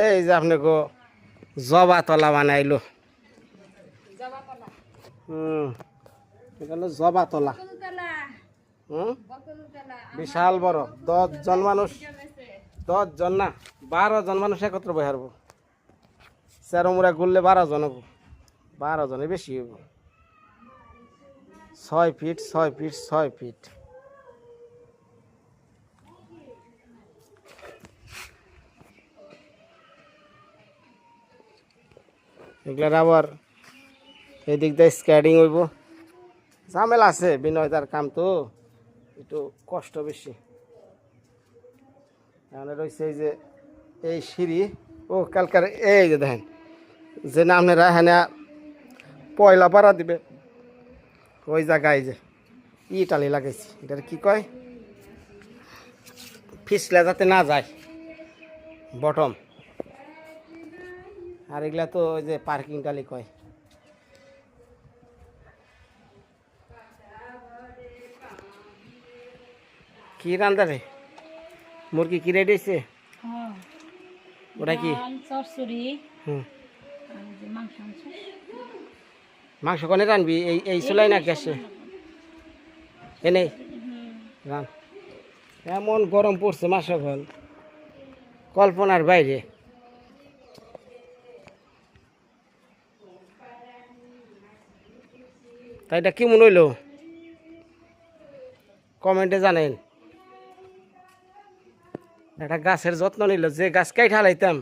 এই যে আপনি গো জবা তলা বানাইলো। এটা হলো জবা তলা। বিশাল বড়, 10 জন মানুষ, 10 জন না 12 জন মানুষ একত্র বই হারবো। চেরোমুড়া ঘুরলে 12 জন হবো, 12 জনের বেশি হইব। 6 ফিট 6 ফিট 6 ফিট। এগুলার আবার এদিক দিয়ে স্ক্যাডিং হইব, ঝামেলা আছে। বিনয় তার কাম তো একটু কষ্ট বেশি। এখানে রয়েছে এই যে এই সিঁড়ি, ও কালকার এই যে দেখেন যে আপনারা এখানে পয়লা পাড়া দিবে ওই জায়গায় যে ইটালি লাগাইছি, এটার কি কয়, ফিসলা যাতে না যায় বটম। আর এগুলা তো ওই যে পার্কিং টালি কয়। কি রান্না রে, মুরগি কি রেডি হয়েছে? ওটা কি মাংস কনে রানবি? এই চুলাই না গ্যাসে? এনে রান। এমন গরম পড়ছে মাস এখন কল্পনার বাইরে। তাই এটা কি মনে হইল কমেন্টে জানেন। একটা গাছের যত্ন নিল, যে গাছ কাইটা হালাইতাম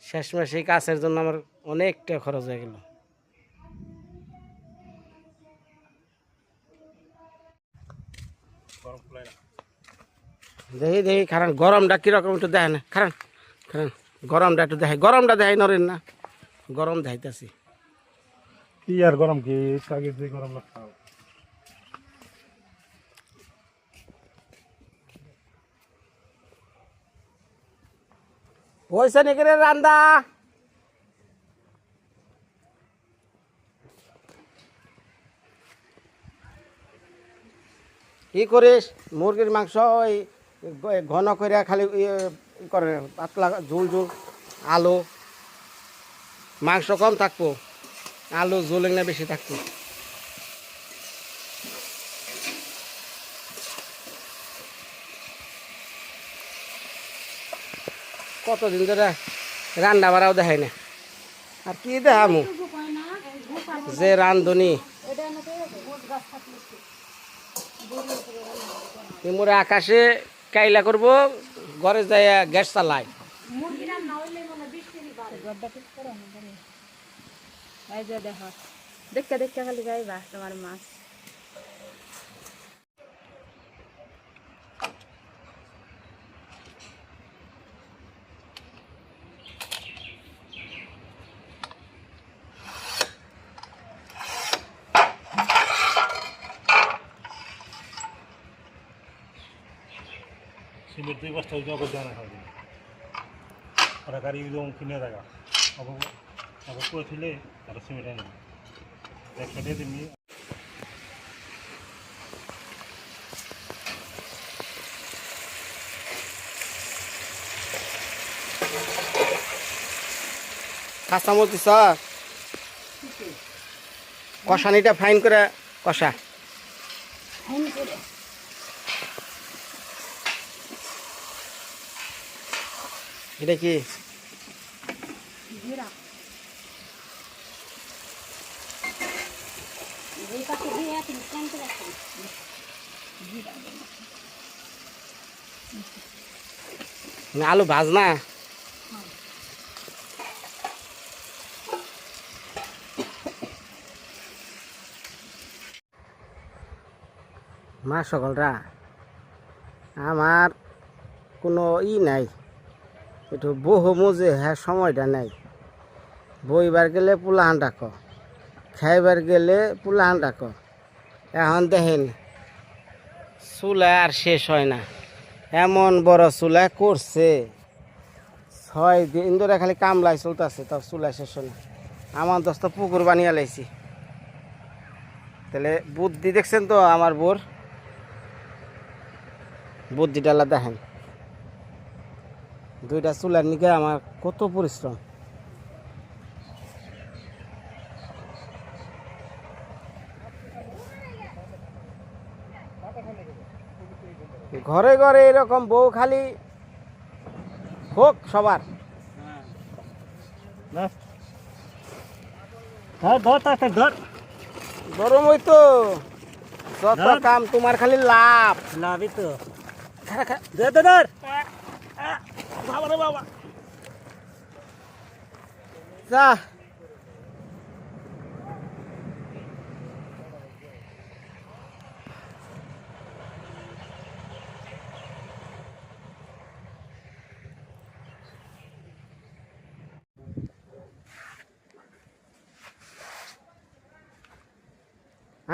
শেষমেশ সেই গাছের জন্য আমার অনেকটা খরচ হয়ে গেল। দেখি দেখি খারান গরমটা কিরকম একটু দেখেন, খারান খারান গরমটা একটু দেখে, গরমটা দেখাই নরেন না, গরম দেখাইতেছি। কি আর গরম, কি আগে যে গরম লাগতো। হয়েছে নাকি রে রান্দা? কি করিস মুরগির মাংস ওই ঘন করে খালি করে পাতলা ঝোল ঝোল, আলু মাংস কম থাকবো, আলু ঝোল না বেশি থাকবো। কতদিন ধরে রান্না বাড়াও দেখাই না, আর কি দেখামু যে রান্ধনি। মোরে আকাশে কাইলা করব, ঘরে যাই গ্যাস চালাই। দেখতে দেখতে খালি যাইবা তোমার মাছ। সিমেন্ট 2 বস্তা জগৎ জানা হয় ওরা গাড়ি একদম কিনে রাখা আবার করে ছিলে আর সিমেন্ট এনে একসাথে দিনই। কাঁচামরিচ স্যার কষানিটা ফাইন করে কষা। এটা কি আলু ভাজ না? মা সকলরা আমার কোনো নাই, একটু বহু মজে হ্যাঁ সময়টা নাই। বইবার গেলে পোলাহান ডাকো, খাইবার গেলে পোলাহান ডাকো। এখন দেখেন চুলা আর শেষ হয় না, এমন বড় চুলা করছে, 6 দিন ধরে খালি কামলাই চলতেছে, তাও চুলা শেষ হয় না। আমার দোস্ত পুকুর বানিয়ে লাইছি। তাহলে বুদ্ধি দেখছেন তো আমার বোর, বুদ্ধিটা দেখেন। দুইটা চুলার নিকে আমার কত পরিশ্রম। ঘরে ঘরে এরকম বউ খালি হোক সবার। ধর ধর তাকে ধর গরম হইতো যত ধর। কাম তোমার খালি লাভ। লাভই তো খারা খা ধর ধর ধর বাবা রে বাবা যা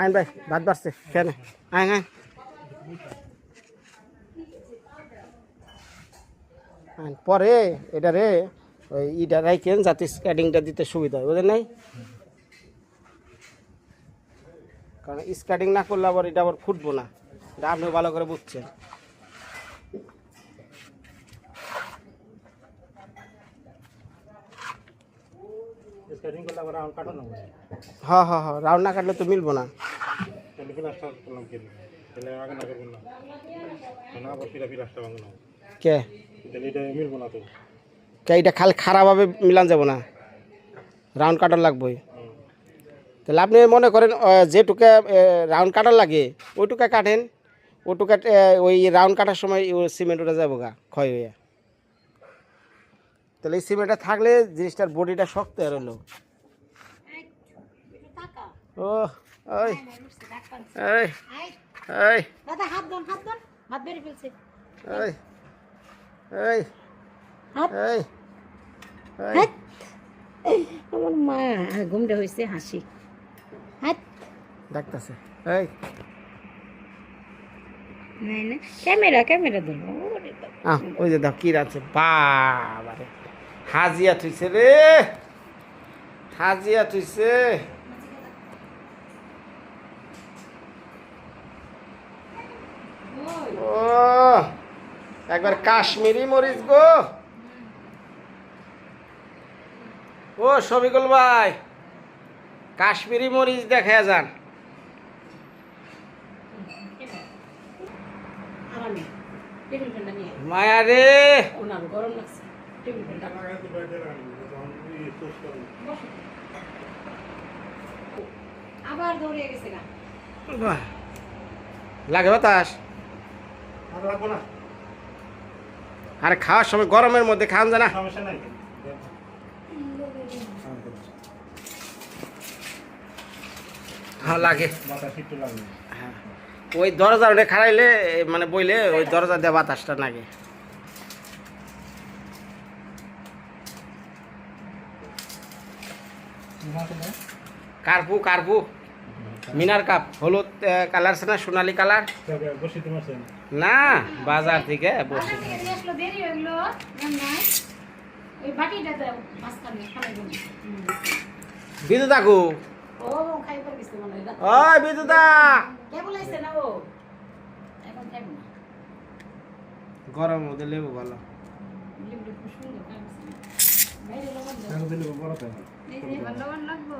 আইন ভাই ভাত বাড়ছে কেন আইন আইন আইন পরে এটা রে ওই ইটা রাইকেন যাতে স্কেটিংটা দিতে সুবিধা হয় বুঝলেন নাই, কারণ স্কেটিং না করলে আবার এটা আবার ফুটবো না, এটা আপনি ভালো করে বুঝছেন। স্কেটিং করলে আবার রাউন্ড কাটো না হ্যাঁ হ্যাঁ হ্যাঁ রাউন্ড না কাটলে তো মিলবো না। তাহলে ফিলাসটা করলাম কি তাহলে আগে না করবো না না আবার ফিলাসটা ভাঙো না কে তাহলে এটা মিলবো না তো কে এটা খালি খারাপভাবে মিলান যাব না, রাউন্ড কাটার লাগবে। তাহলে আপনি মনে করেন যেটুকা রাউন্ড কাটার লাগে ওইটুকা কাটেন, ওটুকা ওই রাউন্ড কাটার সময় সিমেন্ট ওটা যাবো গা ক্ষয় হয়ে। তাহলে এই সিমেন্টটা থাকলে জিনিসটার বডিটা শক্ত আর হলো। ও ওই এই এই দাদা হাত ধন হাত বেরিয়ে ফেলছে এই এই হাত এই হাত আমার মা ঘুমটা হয়েছে হাসি হাত ডাকতেছে এই নাই না ক্যামেরা ধরো ওই যে দাও কি আছে বাবা রে, হাজিয়া থুইছে রে, হাজিয়া থুইছে। ও একবার কাশ্মীরি মরিচ গো। ও শফিকুল ভাই কাশ্মীরি মরিচ দেখা যান। আরামে টেবিল ফ্যানটা নিয়ে মায়া রে ওনার গরম লাগছে টেবিল ফ্যানটা আবার দৌড়ে গেছে গা বাহ, লাগে বাতাস। আর লাগবো না আরে খাওয়ার সময় গরমের মধ্যে খান যায় না। সমস্যা নাই হ্যাঁ লাগে, বাতাস একটু লাগবে হ্যাঁ ওই দরজা উঠে খাড়াইলে মানে বইলে ওই দরজা দিয়ে বাতাসটা লাগে। কার্পু কার্পু মিনার কাপ হলুদ কালার আছে না সোনালি কালার, বসে তোমার না বাজার থেকে বসে। আসলো দেরি হয়ে গেলো নাই ওই বাটিটা দাও মাঝখানে খাবার জন্য বিদু দাকু ও খাই পর গেছে মনে হয় ওই বিদু দা কে বলাইছে না ও এখন খাইব না গরম মধ্যে লেবু ভালো। লিমটা খুব সুন্দর খাইছে বাইরে লবণ দাও এই লবণ লাগবো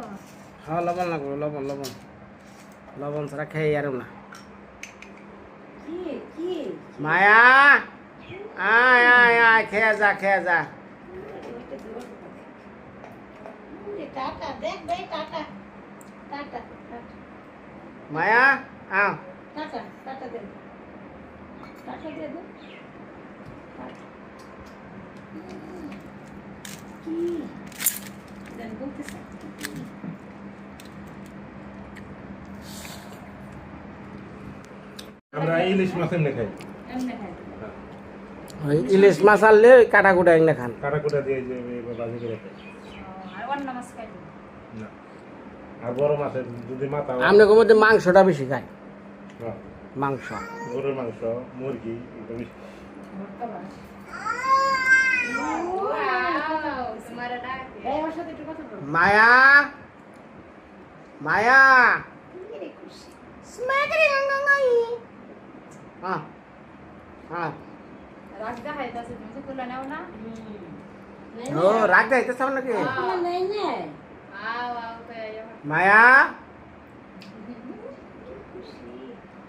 হ্যাঁ লবণ লাগবে, লবণ লবণ লবণ ছাড়া খেয়ে আর না। কি কি মায়া আয় আয় আয় খেয়ে যা খেয়ে যা। টাটা দেখ ভাই টাটা টাটা মায়া আও টাটা টাটা দে টাটা দে দে কি দেন বলতেছে আমরা ইলিশ মাছ এমনি খাই এমনি খাই ওই ইলিশ মাছ আনলে কাটা কুটা এনে খান। কাটা কুটা দিয়ে যে বাজি করে খাই আর অন্য মাছ খাই না আর বড় মাছের যদি মাথা আপনার মধ্যে মাংসটা বেশি খায়, হ্যাঁ, মাংস গরুর মাংস মুরগি এগুলো বেশি। মায়া মায়া হ্যাঁ হ্যাঁ রাগ দেখাইতাছে তুমি যে কুলা নাও না ও রাগ যাইতে চাও নাকি নাই নাই আও আও কই মায়া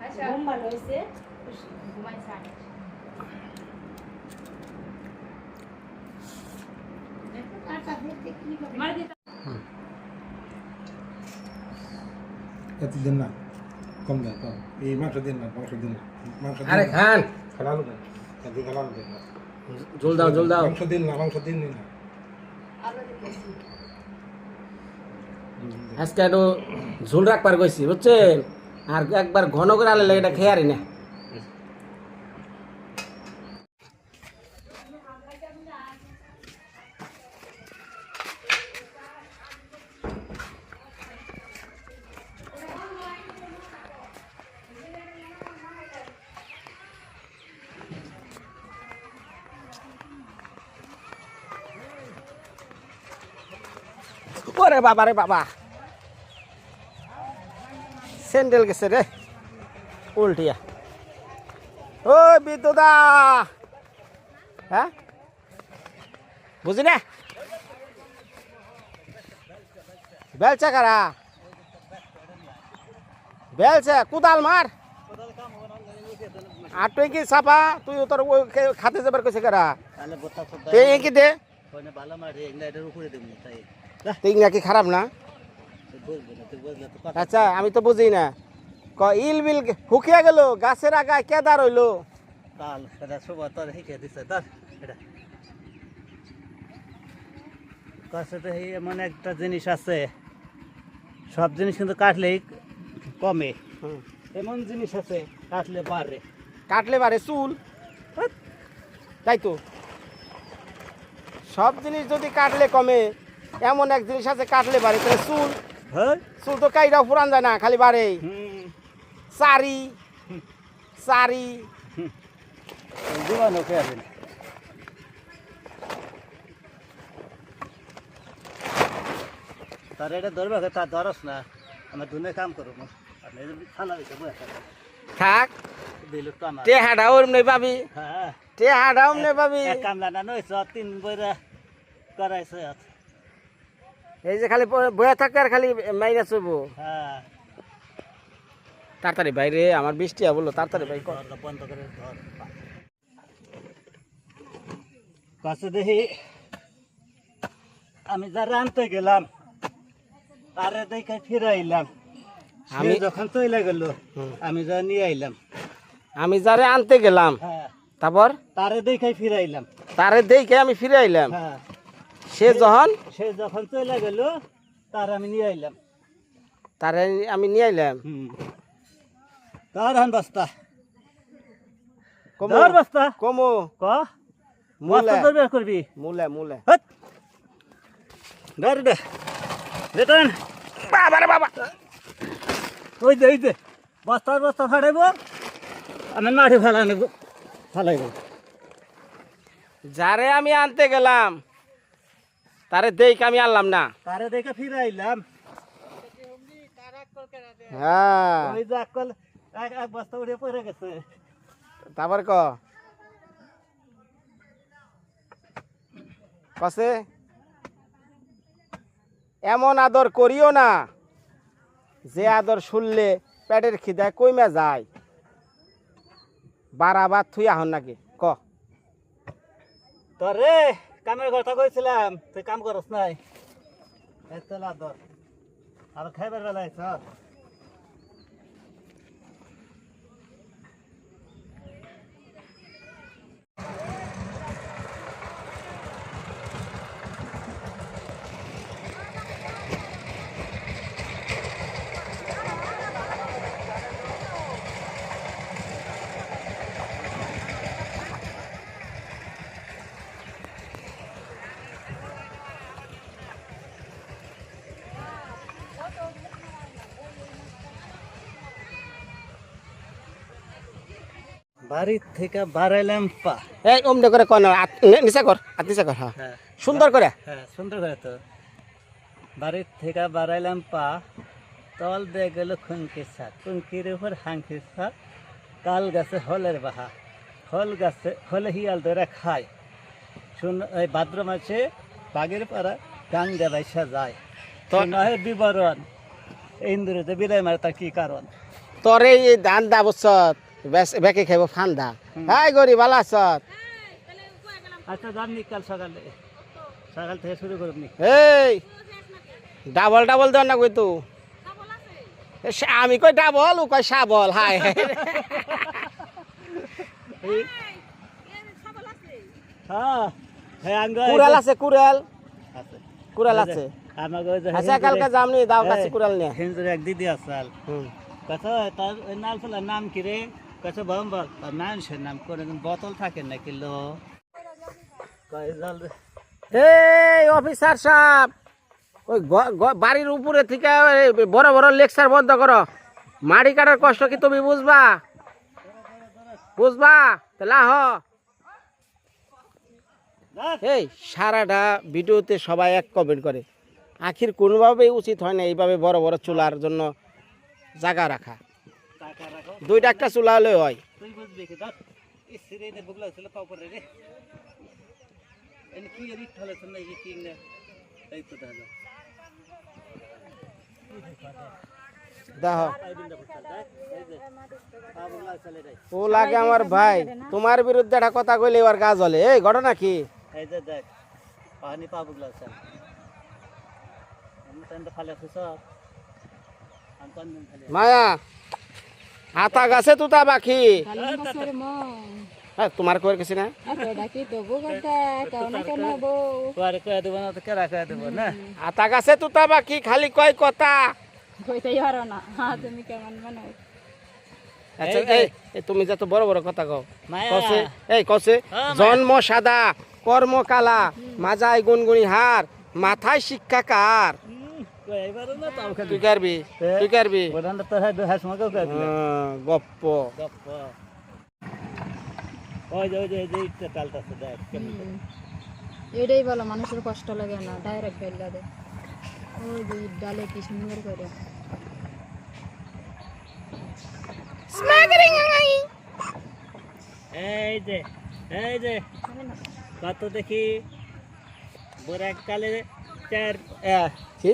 আচ্ছা ঘুম ভালো হইছে ঘুমাই সাড়ে মার দিতা এত দিন না কম দেন কম এই মাংস দিন না মাংস দিন না মাংস আরে খান খালালো দেন এদিকে খালালো দেন জল দাও মাংস দিন না মাংস দিন না আলো দিতেছি আজকে একটু ঝোল রাখবার কইছি বুঝছেন আর একবার ঘন করে আলে এটা খেয়ে আরি না ওরে বাবা রে বাবা স্যান্ডেল গেছে রে উল্টিয়া ও বিদ্যুদা হ্যাঁ বুঝি না বেলচা কারা বেলচা কুদাল মার আর তুই কি চাপা তুই তোর খাতে যাবার কইছে কারা তুই কি দে তুই নাকি খারাপ না আচ্ছা আমি তো বুঝি না ইল বিল হুকিয়া গেল গাছের আগায় কেদার হইলো তাল এটা সব তোর হিকে দিছে তার এটা কাছে এমন একটা জিনিস আছে সব জিনিস কিন্তু কাটলেই কমে এমন জিনিস আছে কাটলে বাড়ে কাটলে বারে চুল তাই তো সব জিনিস যদি কাটলে কমে এমন এক জিনিস আছে কাটলে বাড়ে তাহলে চুল হ্যাঁ চুল তো কাইরাও পুরান যায় না খালি বাড়ে চারি চারি জীবন ওকে আছেন তার এটা ধরবে তার ধরস না আমার দুনে কাম করো আপনি খালা হয়েছে থাক দিল তো আমার টেহাটা ওরম নেই পাবি হ্যাঁ টেহাটা ওরম নেই পাবি এক কামলা না নইছ 3 বইরা করাইছে এই যে খালি বয়া থাকতে আর খালি মাইনা চুবো হ্যাঁ তাড়াতাড়ি বাইরে আমার বৃষ্টি বললো তাড়াতাড়ি ভাই ঘরটা বন্ধ করে ধর কাছে দেখি আমি যারা আনতে গেলাম তারে দেখে ফিরে আইলাম আমি যখন চলে গেল আমি যা নিয়ে আইলাম আমি যারে আনতে গেলাম হ্যাঁ তারপর তারে দেখে ফিরে আইলাম তারে দেখে আমি ফিরে আইলাম হ্যাঁ সে যখন চলে গেল তার আমি নিয়ে আইলাম তারে আমি নিয়ে আইলাম তার হান বস্তা কমো ধর বস্তা কমো ক বস্তা মুলে তোর বের করবি মুলে মুলে হট ধর দে রেটান বাবা রে বাবা ওই দে বস্তা ফাটাইব আমি মাঠে ফালাইব যারে আমি আনতে গেলাম তারে দেখে আমি আনলাম না তারে দেখে ফিরে আইলাম হ্যাঁ ওই যে এক বস্তা উঠে পড়ে গেছে তারপর কসে এমন আদর করিও না যে আদর শুনলে পেটের খিদায় কইমা যায় বারাবার থুই আহন নাকি তোরে কামের কথা কইছিলাম তুই কাম করস নাই এত আদর আর খাইবার বেলা আইছ বাড়ির থেকে বাড়াইলাম পা এই অমনে করে কন নিচা কর নিচা কর হ্যাঁ হ্যাঁ সুন্দর করে হ্যাঁ সুন্দর করে তো বাড়ির থেকে বাড়াইলাম পা তল দিয়ে গেল খুনকির সাপ খুনকির উপর হাঙ্কির সাপ কাল গাছে হলের বাহা খোল গাছে খোলে হিয়াল ধরে খায় শুন এই ভাদ্র মাসে বাগের পাড়া গান দেবাইসা যায় তো নহে বিবরণ ইন্দুরেতে বিদায় মারে তার কি কারণ তোর এই ধান দা বছর বেকে খাইব ফান্দা হাই গরি ভালো আছত আচ্ছা যান কাল সকালে সকাল থেকে শুরু করুন নি এই ডাবল ডাবল দেওয়ার না কই তো আমি কই ডাবল ও কই সাবল হাই হ্যাঁ হ্যাঁ আঙ্গ কুড়াল আছে কুড়াল আছে কুড়াল আছে আমাকে ওই যে আচ্ছা কালকে যামনি দাও কাছে কুড়াল নিয়ে হিন্দুর এক দিদি আসাল কথা তার ওই নাল ফেলার নাম কি রে কথা বল বল তার মানুষের নাম কোনদিন বোতল থাকে না কিলো কয় জল এই অফিসার সাহেব ওই বাড়ির উপরে থেকে বড় বড় লেকচার বন্ধ করো মাড়ি কাটার কষ্ট কি তুমি বুঝবা বুঝবা তাহলে এই সারাটা ভিডিওতে সবাই এক কমেন্ট করে আখির কোনোভাবেই উচিত হয় না এইভাবে বড় বড় চুলার জন্য জায়গা রাখা টাকা রাখো দুইটা একটা চুলা হলে হয় তুই বুঝবি কি দাঁত ইসরে নে বুগলা ছিল পাও করে রে এনে কি রিট হলে শুন না কি না এই তো দাদা দেখো এই বিন্দা বসা দেখ এই যে পা বুগলা চলে যাই ও লাগে আমার ভাই তোমার বিরুদ্ধে একটা কথা কইলে এবার গা জ্বলে এই ঘটনা কি এই যে দেখ পানি পা বুগলা চল আমি তো খালে খুশ আমি কোন দিন খালে মায়া আতা গাছে তুতা বাকি হ্যাঁ তোমার কই গেছি না তোর কয়ে দেব না তো কেরা কয়ে দেব না আতা গাছে তুতা বাকি খালি কয় কথা আচ্ছা এই তুমি যত বড় বড় কথা কও মায়া কসে এই কসে জন্ম সাদা কর্ম কালা মাজায় গুনগুনি হার মাথায় শিক্ষা কার কই এবারে না তো আমাকে তুই করবি তুই করবি বড়ান্ডা তো হ্যাঁ দুহাস মগে কয়ে দিল গপ্প গপ্প ওই যে ইটটা টালতাছে দেখ কেমন করে। এটাই বলো মানুষের কষ্ট লাগে না ডাইরেক্ট ফেললা দে ওই যে ইট ডালে কি সুন্দর করে এই যে কত দেখি বুড়া কালে চার কি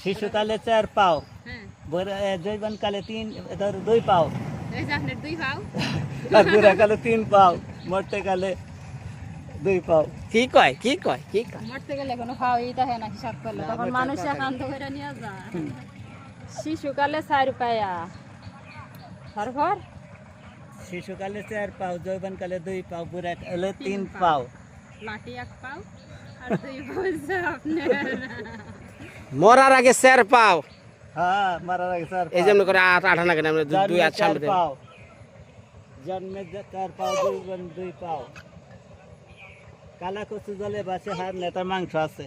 শিশুকালে 4 পাও বুড়া জৈবন কালে 3 ধর 2 পাও এই যে আপনার দুই ভাও আর বুড়া কালে 3 পাও মরতে কালে 2 পাও কি কয় কি কয় কি কয় মরতে গেলে কোনো ভাওই থাকে না হিসাব করলে তখন মানুষ একান্ত করে নিয়ে যায় শিশুকালে 4 পায়া তারপর শিশুকালে 4 পাও জৈবন কালে 2 পাও বুড়া কালে 3 পাও লাঠি এক পাও আর দুই বলছে আপনি মরার আগে স্যার পাও হ্যাঁ মারার আগে 4 এই যেমন করে আট আঠা না কেন আমরা দুই আট সামনে দেব পাও জন্মে 4 পাও জৈবন 2 পাও কালা কচু জলে বাসে হার নেতার মাংস আছে